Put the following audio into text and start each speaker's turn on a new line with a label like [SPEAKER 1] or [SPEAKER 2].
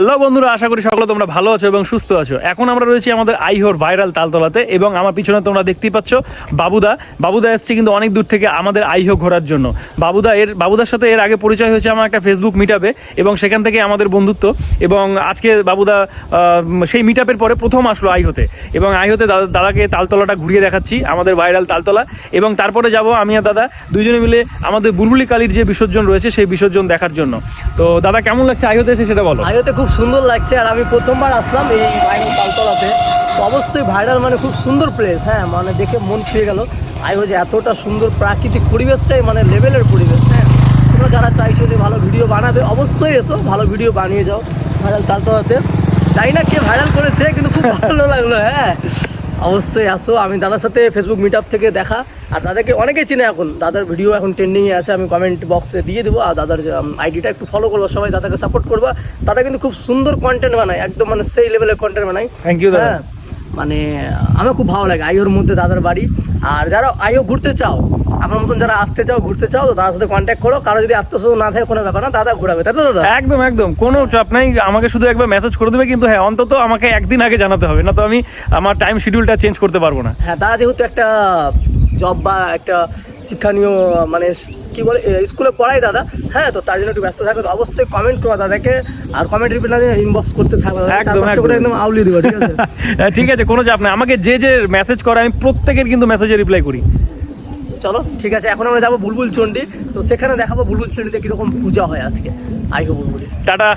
[SPEAKER 1] Hello বন্ধুরা, আশা করি সকলে তোমরা ভালো আছো এবং সুস্থ আছো। এখন আমরা রয়েছি আমাদের আইহোর ভাইরাল তালতলাতে এবং আমার পিছনে তোমরা দেখতেই পাচ্ছ বাবুদা এসছে কিন্তু অনেক দূর থেকে আমাদের আইহো ঘোরার জন্য। বাবুদার সাথে এর আগে পরিচয় হয়েছে আমার একটা ফেসবুক মিটআপে এবং সেখান থেকে আমাদের বন্ধুত্ব। এবং আজকে বাবুদা সেই মিটআপের পরে প্রথম আসলো আইহোতে এবং আইহোতে দাদাকে তালতলাটা ঘুরিয়ে দেখাচ্ছি, আমাদের ভাইরাল তালতলা। এবং তারপরে যাব আমি আর দাদা দুইজনে মিলে আমাদের বুলবুলি কালীর যে বিসর্জন রয়েছে সেই বিসর্জন দেখার জন্য। তো দাদা, কেমন লাগছে আইহোতে এসে সেটা বলো।
[SPEAKER 2] আইহোতে খুব সুন্দর লাগছে, আর আমি প্রথমবার আসলাম এই আইহো তালতলাতে। তো অবশ্যই ভাইরাল মানে খুব সুন্দর প্লেস, হ্যাঁ মানে দেখে মন ছুঁয়ে গেল। আইহো যে এতটা সুন্দর প্রাকৃতিক পরিবেশটাই মানে লেভেলের পরিবেশ। হ্যাঁ, তোমরা যারা চাইছো যে ভালো ভিডিও বানাবে অবশ্যই এসো, ভালো ভিডিও বানিয়ে যাও ভাইরাল তালতলাতে। জানি না কে ভাইরাল করেছে, কিন্তু খুব ভালো লাগলো। হ্যাঁ, অবশ্যই আসো। আমি দাদার সাথে ফেসবুক মিটআপ থেকে দেখা, আর দাদাকে অনেকেই চিনে এখন, দাদার ভিডিও এখন ট্রেন্ডিংয়ে আছে, আমি কমেন্ট বক্সে দিয়ে দেবো। আর দাদার আইডিটা একটু ফলো করবো, সবাই দাদাকে সাপোর্ট করবা। দাদা কিন্তু খুব সুন্দর কন্টেন্ট বানায়, একদম মানে সেই লেভেলের কন্টেন্ট বানায়।
[SPEAKER 1] থ্যাংক ইউ দাদা।
[SPEAKER 2] হ্যাঁ, মানে আমার খুব ভালো লাগে আইওর মধ্যে দাদার বাড়ি। আর যারা আইও ঘুরতে চাও, আমার মতন যারা আসতে চাও, ঘুরতে চাও, তো দাদার সাথে কন্ট্যাক্ট করো। কারো যদি আত্মসহ না থাকে কোনো ব্যাপার না, দাদা ঘোরাবে, তাই তো দাদা?
[SPEAKER 1] একদম একদম, কোনো চাপ নাই, আমাকে শুধু একবার মেসেজ করে দেবে। কিন্তু হ্যাঁ, অন্তত আমাকে একদিন আগে জানাতে হবে, না তো আমি আমার টাইম শিডিউলটা চেঞ্জ করতে পারবো না।
[SPEAKER 2] হ্যাঁ, দাদা যেহেতু একটা জব বা একটা শিক্ষণীয় মানে কি বলে স্কুলে পড়াই দাদা, হ্যাঁ, তো তার জন্য একটু ব্যস্ত থাকবে। তো অবশ্যই কমেন্ট করো দাদাকে, আর কমেন্ট রিপ্লাই না দিয়ে ইনবক্স করতে থাকবে।
[SPEAKER 1] একদম
[SPEAKER 2] একদম আউলি দেবো, ঠিক আছে?
[SPEAKER 1] ঠিক আছে, কোনো চাপ নাই। আমাকে যে যে মেসেজ করে আমি প্রত্যেকের কিন্তু মেসেজে রিপ্লাই করি।
[SPEAKER 2] চলো ঠিক আছে, এখন আমরা যাবো বুলবুল চণ্ডী। তো সেখানে দেখাবো বুলবুল চণ্ডীতে কিরকম পূজা হয় আজকে আইহো বুলবুলি।
[SPEAKER 1] টাটা।